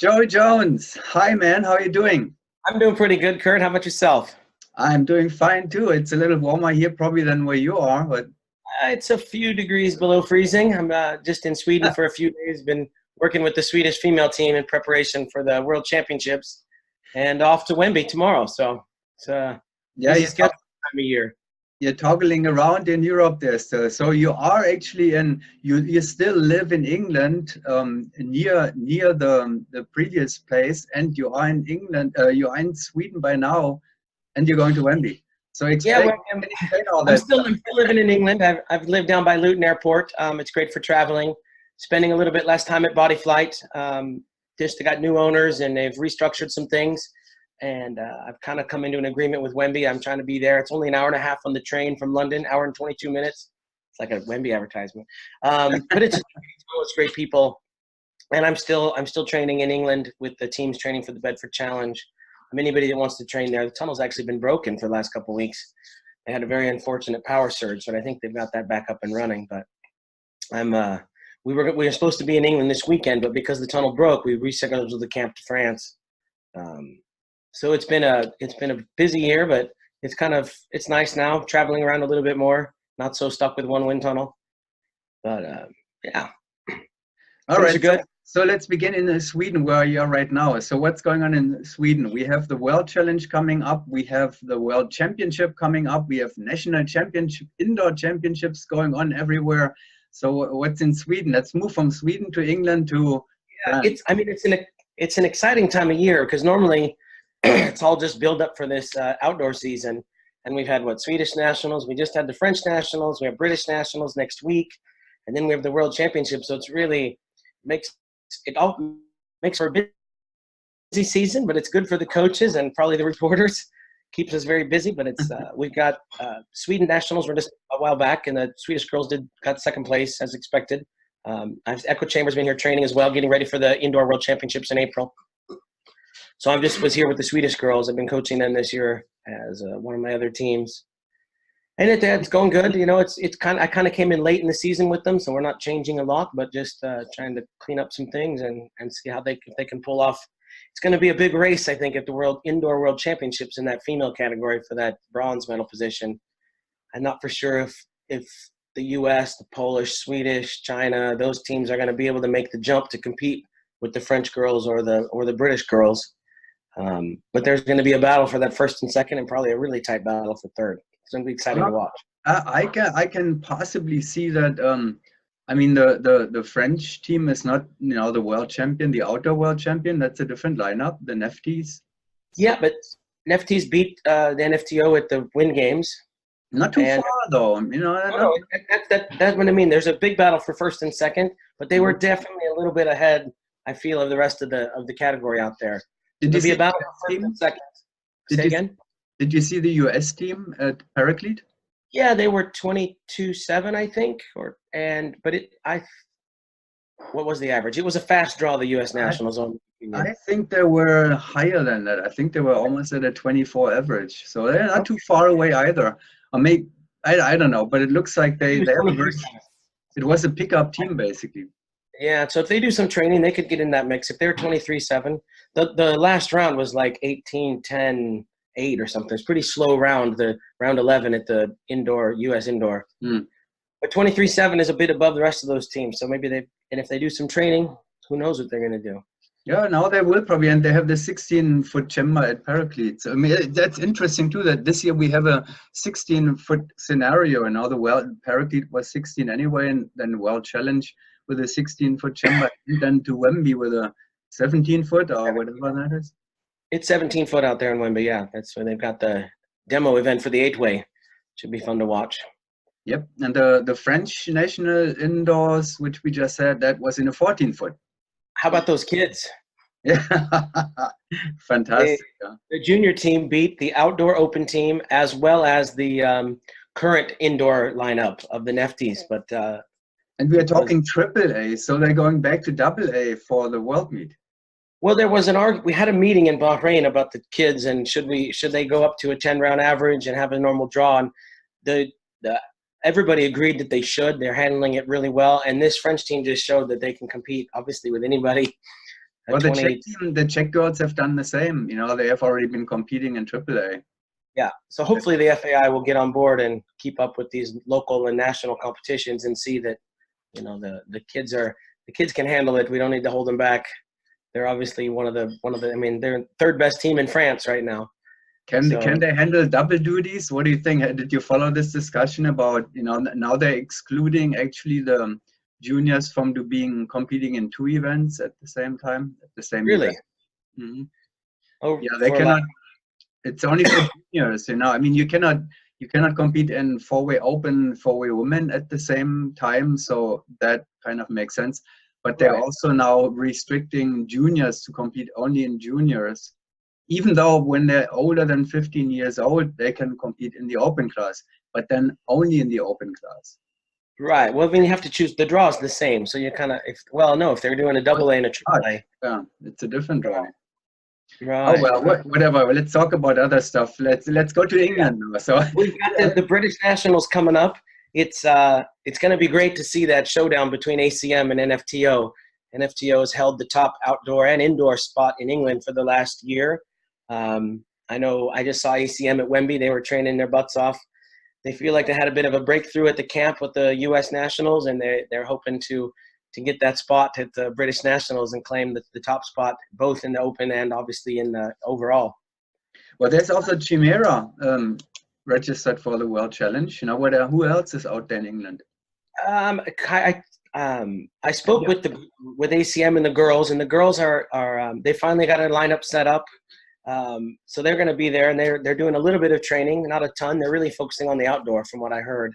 Joey Jones. Hi, man. How are you doing? I'm doing pretty good, Kurt. How about yourself? I'm doing fine too. It's a little warmer here probably than where you are, but It's a few degrees below freezing. I'm just in Sweden for a few days. Been working with the Swedish female team in preparation for the World Championships, and off to Wemby tomorrow. So it's a yeah, busy schedule time of year. you're toggling around in Europe there. So you are actually you still live in England, near the previous place, and you are in England. You are in Sweden by now, and you're going to Wembley. So Yeah, well, explain all I'm that still, stuff. I'm still living in England. I've lived down by Luton Airport. It's great for traveling, spending a little bit less time at Body Flight. Just got new owners and they've restructured some things. And I've kind of come into an agreement with Wemby. I'm trying to be there. It's only an hour and a half on the train from London, hour and 22 minutes. It's like a Wemby advertisement. But it's great people. And I'm still training in England with the teams training for the Bedford Challenge. Anybody that wants to train there, the tunnel's actually been broken for the last couple of weeks. They had a very unfortunate power surge, but I think they've got that back up and running. But we were supposed to be in England this weekend, but because the tunnel broke, we rescheduled the camp to France. So it's been a busy year, but it's nice now traveling around a little bit more, not so stuck with one wind tunnel. But yeah, All things are right, good. so let's begin in Sweden, where you are right now. So what's going on in Sweden? We have the World Challenge coming up. We have the World Championship coming up. We have national championship, indoor championships going on everywhere. So what's in Sweden? Let's move from Sweden to England to Yeah, France. it's an exciting time of year because normally it's all just build up for this outdoor season. And we've had Swedish nationals. We just had the French nationals. We have British nationals next week, and then we have the World Championship. So it's really makes it all makes for a busy season, but it's good for the coaches and probably the reporters. Keeps us very busy, but it's we've got Sweden nationals were just a while back, and the Swedish girls got second place as expected. I've Echo Chambers been here training as well, getting ready for the Indoor World Championships in April. So I just was here with the Swedish girls. I've been coaching them this year as one of my other teams, and it's going good. You know, I kind of came in late in the season with them, so we're not changing a lot, but just trying to clean up some things and see if they can pull off. It's going to be a big race, I think, at the Indoor World Championships in that female category for that bronze medal position. I'm not for sure if the U.S., the Polish, Swedish, China, those teams are going to be able to make the jump to compete with the French girls or the British girls. But there's going to be a battle for that first and second, and probably a really tight battle for third. It's going to be exciting to watch. I can possibly see that. I mean, the French team is not, the world champion, the outdoor world champion. That's a different lineup. The Nefties. Yeah, but Nefties beat the NFTO at the Win Games. Not too far though. That's what I mean. There's a big battle for first and second, but they were definitely a little bit ahead, I feel, of the rest of the category out there. Did you There'll be see a battle the for US first and team? second. Did Say you again? did you see the US team at Paraclete? Yeah, they were 22-7, I think, what was the average? It was a fast draw, the U.S. Nationals on. I think they were higher than that. I think they were almost at a 24 average. So they're not too far away either. Or maybe I don't know, but it looks like they have a very, it was a pickup team basically. Yeah, so if they do some training, they could get in that mix. If they're 23-7, the last round was like 18-10-8 or something. It's pretty slow round, the round 11 at the U.S. indoor. But 23-7 is a bit above the rest of those teams. So maybe if they do some training, who knows what they're going to do. Yeah, now they will probably, and they have the 16-foot chamber at Paraclete. So, I mean, that's interesting too, that this year we have a 16-foot scenario, and now the World Paraclete was 16 anyway, and then the World Challenge with a 16-foot chamber, and then to Wemby with a 17-foot or whatever that is. It's 17-foot out there in Wemby, yeah. That's where they've got the demo event for the 8-way. Should be fun to watch. Yep, and the French national indoors, which we just said, that was in a 14-foot. How about those kids? Yeah, fantastic. The junior team beat the outdoor open team as well as the current indoor lineup of the Nefties. But and we are talking AAA, so they're going back to AA for the World Meet. Well, there was we had a meeting in Bahrain about the kids and should they go up to a 10-round average and have a normal draw. And everybody agreed that they should. They're handling it really well. And this French team just showed that they can compete, obviously, with anybody. Well, the Czech team, the Czech girls have done the same. You know, they have already been competing in AAA. Yeah, so hopefully the FAI will get on board and keep up with these local and national competitions and see that, you know, the kids can handle it. We don't need to hold them back. They're obviously one of the. I mean, they're third best team in France right now. Can they handle double duties? What do you think? Did you follow this discussion about, you know, now they're excluding actually the juniors from competing in 2 events at the same time, at the same Really? event? Mm-hmm. Oh, yeah, they cannot. It's only for juniors, you know. I mean, you cannot compete in 4-way open, 4-way women at the same time. So that kind of makes sense. But they're also now restricting juniors to compete only in juniors, even though when they're older than 15 years old, they can compete in the open class, but then only in the open class. Right. Well, then you have to choose. The draw is the same, so you kind of. If they're doing a double A and a triple A. Yeah, it's a different draw. Right. Oh well, whatever. Let's talk about other stuff. Let's go to England now. So we've got the British Nationals coming up. It's going to be great to see that showdown between ACM and NFTO. NFTO has held the top outdoor and indoor spot in England for the last year. I know I just saw ACM at Wembley. They were training their butts off. They feel like they had a bit of a breakthrough at the camp with the U.S. Nationals, and they're hoping to get that spot at the British Nationals and claim the top spot, both in the open and obviously in the overall. Well, there's also Chimera registered for the World Challenge. You know, who else is out there in England? I spoke with ACM and the girls are they finally got a lineup set up. So they're going to be there, and they're doing a little bit of training, not a ton. They're really focusing on the outdoor, from what I heard.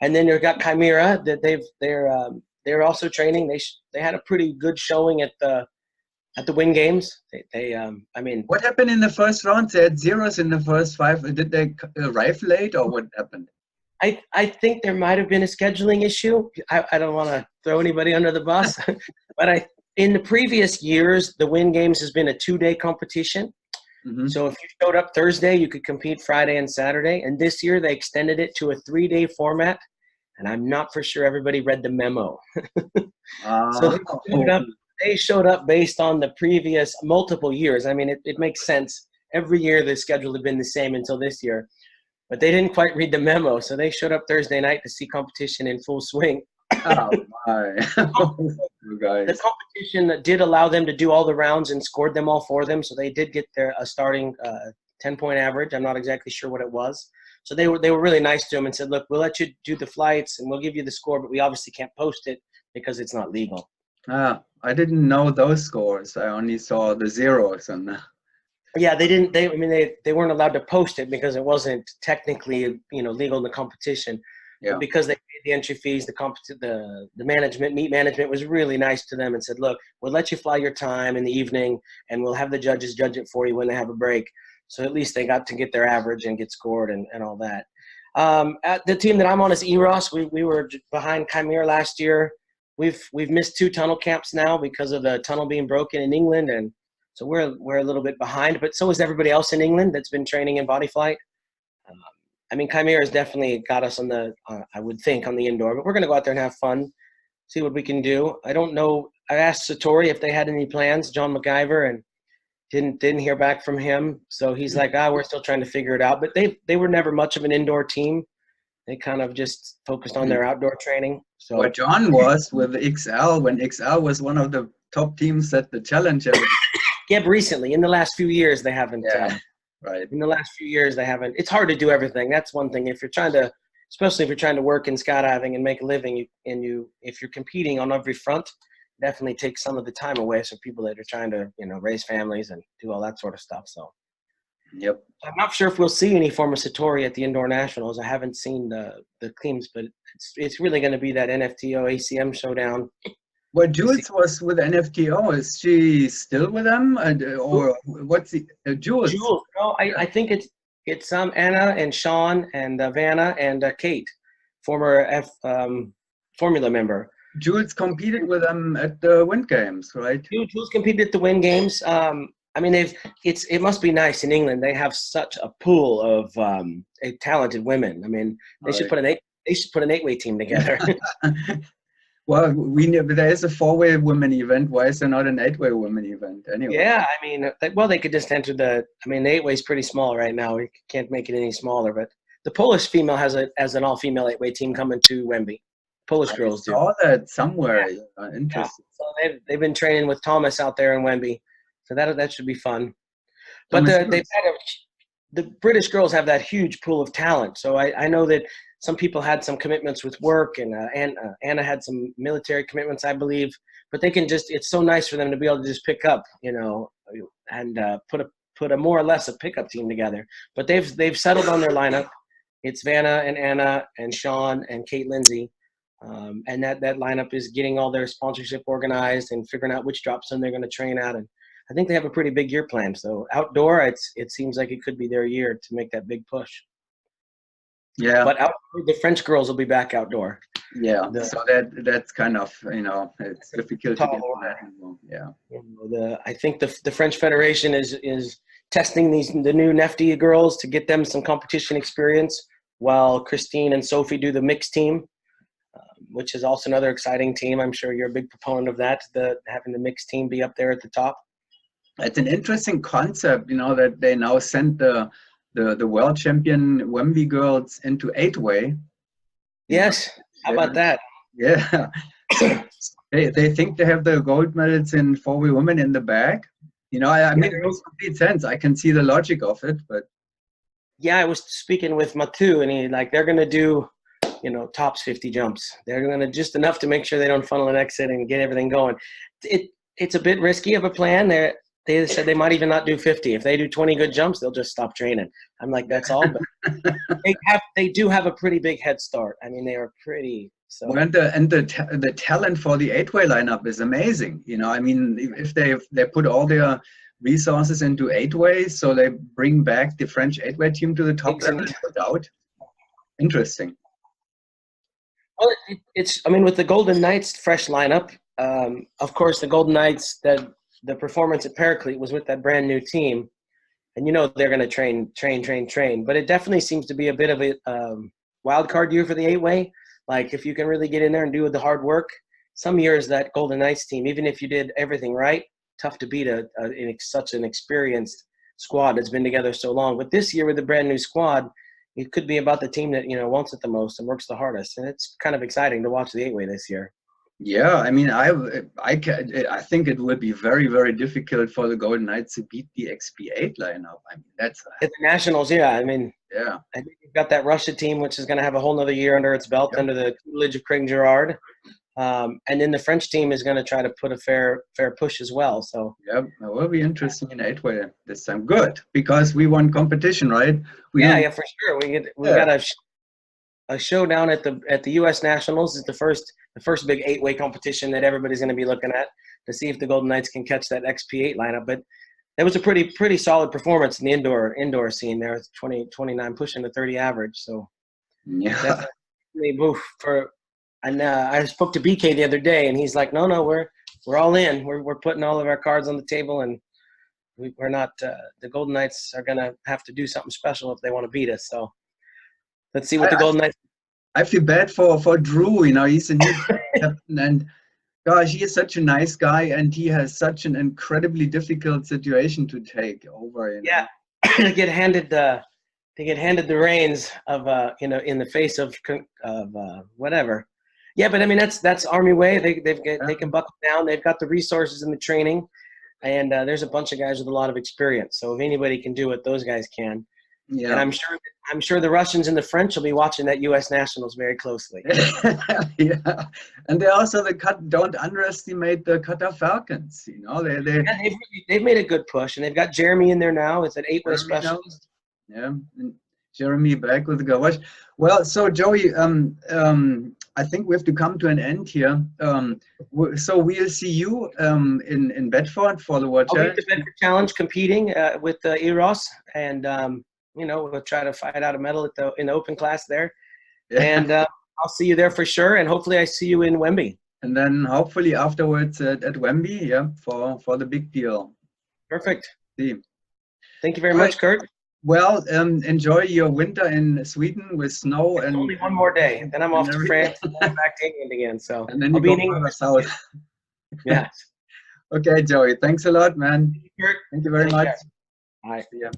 And then you've got Chimera that they're also training. They had a pretty good showing at the Win Games. I mean, what happened in the first round? They had zeros in the first 5. Did they arrive late, or what happened? I think there might have been a scheduling issue. I don't want to throw anybody under the bus, but in the previous years, the Win Games has been a 2-day competition. Mm-hmm. So if you showed up Thursday, you could compete Friday and Saturday. And this year they extended it to a 3-day format. And I'm not for sure everybody read the memo. So they showed up based on the previous multiple years. I mean, it makes sense. Every year the schedule had been the same until this year. But they didn't quite read the memo. So they showed up Thursday night to see competition in full swing. Oh, my. The competition did allow them to do all the rounds and scored them all for them. So they did get a starting 10-point average. I'm not exactly sure what it was. So they were really nice to him and said, look, we'll let you do the flights and we'll give you the score, but we obviously can't post it because it's not legal. I didn't know those scores. I only saw the zeros. Yeah, they didn't. They weren't allowed to post it because it wasn't technically, legal in the competition. Yeah. But because they paid the entry fees, the meet management was really nice to them and said, look, we'll let you fly your time in the evening and we'll have the judges judge it for you when they have a break. So at least they got to get their average and get scored and all that. At the team that I'm on is Eros. We were behind Chimera last year. We've missed 2 tunnel camps now because of the tunnel being broken in England, and so we're a little bit behind. But so is everybody else in England that's been training in body flight. I mean, Chimera has definitely got us on the, I would think, on the indoor. But we're going to go out there and have fun, see what we can do. I don't know. I asked Satori if they had any plans, John McIver, and didn't hear back from him. So he's like, we're still trying to figure it out. But they were never much of an indoor team. They kind of just focused on their outdoor training. So well, John was with XL when XL was one of the top teams at the Challenger. Yeah, but recently, in the last few years, they haven't. Yeah, right. In the last few years, they haven't. It's hard to do everything. That's one thing. Especially if you're trying to work in skydiving and make a living, if you're competing on every front, definitely takes some of the time away. So people that are trying to, raise families and do all that sort of stuff. So, yep. I'm not sure if we'll see any form of Satori at the Indoor Nationals. I haven't seen the teams, but it's really going to be that NFTO ACM showdown. Well, Jules was with NFTO. Is she still with them, or what's the Jules? Jules. No, I think it's Anna and Sean and Vanna and Kate, former Formula member. Jules competed with them at the Win Games, right? Jules competed at the Win Games. I mean, it must be nice in England. They have such a pool of talented women. I mean, they should put an 8-way team together. Well, we know there is a four-way women event. Why is there not an eight-way women event anyway? Yeah, I mean, well, they could just enter the. I mean, the 8-way is pretty small right now. We can't make it any smaller. But the Polish female has an all-female 8-way team coming to Wemby. Polish I girls do. saw that somewhere. Yeah. Interesting. So they've been training with Thomas out there in Wemby, so that should be fun. But Thomas they've had the British girls have that huge pool of talent. So I know that some people had some commitments with work, and Anna had some military commitments, I believe. But they can it's so nice for them to be able to just pick up, and put a more or less a pickup team together. But they've settled on their lineup. It's Vanna and Anna and Sean and Kate Lindsay. And that lineup is getting all their sponsorship organized and figuring out which drop zone they're going to train at. And I think they have a pretty big year planned. So outdoor, it seems like it could be their year to make that big push. Yeah. But outdoor, the French girls will be back outdoor. Yeah. So that's kind of, it's difficult to get that. Yeah. I think the French Federation is testing the new Nefty girls to get them some competition experience, while Christine and Sophie do the mixed team, which is also another exciting team. I'm sure you're a big proponent of that, having the mixed team be up there at the top. It's an interesting concept, that they now sent the world champion Wemby girls into 8-way. Yes. How about that? Yeah. They think they have the gold medals in 4-way women in the bag. I mean, it makes complete sense. I can see the logic of it, but. Yeah, I was speaking with Matu, and they're going to do, tops 50 jumps. They're going to just enough to make sure they don't funnel an exit and get everything going. It's a bit risky of a plan. They said they might even not do 50. If they do 20 good jumps, they'll just stop training. I'm like, that's all. But they do have a pretty big head start. I mean, they are pretty. So. Well, and the talent for the 8-way lineup is amazing. I mean, if they put all their resources into 8-way, so they bring back the French 8-way team to the top level without. Interesting. Well, I mean, with the Golden Knights fresh lineup, of course, the Golden Knights, the performance at Paraclete was with that brand new team, and they're going to train. But it definitely seems to be a bit of a wild card year for the 8-way. Like, if you can really get in there and do the hard work, some years that Golden Knights team, even if you did everything right, tough to beat such an experienced squad that's been together so long. But this year with the brand new squad, it could be about the team that wants it the most and works the hardest, and it's kind of exciting to watch the 8-way this year. Yeah, I mean, I think it would be very, very difficult for the Golden Knights to beat the XP8 lineup. I mean, that's at the Nationals. Yeah, I mean, yeah, I think you've got that Russia team, which is going to have a whole nother year under its belt under the tutelage of Craig Girard, and then the French team is going to try to put a fair push as well. So yeah, it will be interesting in 8-way this time. Good, because we won competition, right? Yeah, for sure. We got a showdown at the U.S. Nationals. Is the first big 8-way competition that everybody's going to be looking at to see if the Golden Knights can catch that XP8 lineup. But that was a pretty solid performance in the indoor scene there. It's 29 pushing the 30 average. So yeah, definitely and I spoke to BK the other day, and he's like, no, we're all in. We're putting all of our cards on the table, and we're not. The Golden Knights are going to have to do something special if they want to beat us. So let's see what the Golden Knights. I feel bad for Drew. He's a new captain, and gosh, he is such a nice guy, and he has such an incredibly difficult situation to take over. Yeah, they get handed the reins of in the face of whatever. Yeah, but I mean that's Army way. They can buckle down. They've got the resources and the training, and there's a bunch of guys with a lot of experience. So if anybody can do it, those guys can. Yeah. And I'm sure the Russians and the French will be watching that U.S. Nationals very closely. Yeah, and they also don't underestimate the Qatar Falcons. They've made a good push, and they've got Jeremy in there now as an 8-way specialist. Yeah, and Jeremy back with the garbage. Well, so Joey, I think we have to come to an end here. So we'll see you in Bedford for the World Challenge. The Bedford Challenge, competing with Eros, and we'll try to fight out a medal in the open class there. Yeah. And I'll see you there for sure, and hopefully I see you in Wemby. And then hopefully afterwards at Wemby, yeah, for the big deal. Perfect. See. Thank you very much, Kurt. Well, enjoy your winter in Sweden with snow and Only one more day, then I'm and off to everything. France and then back to England again. So And then I'll you be go in England. further south. Yeah. Okay, Joey. Thanks a lot, man. Kurt, Thank you very take much. care. Bye. See ya.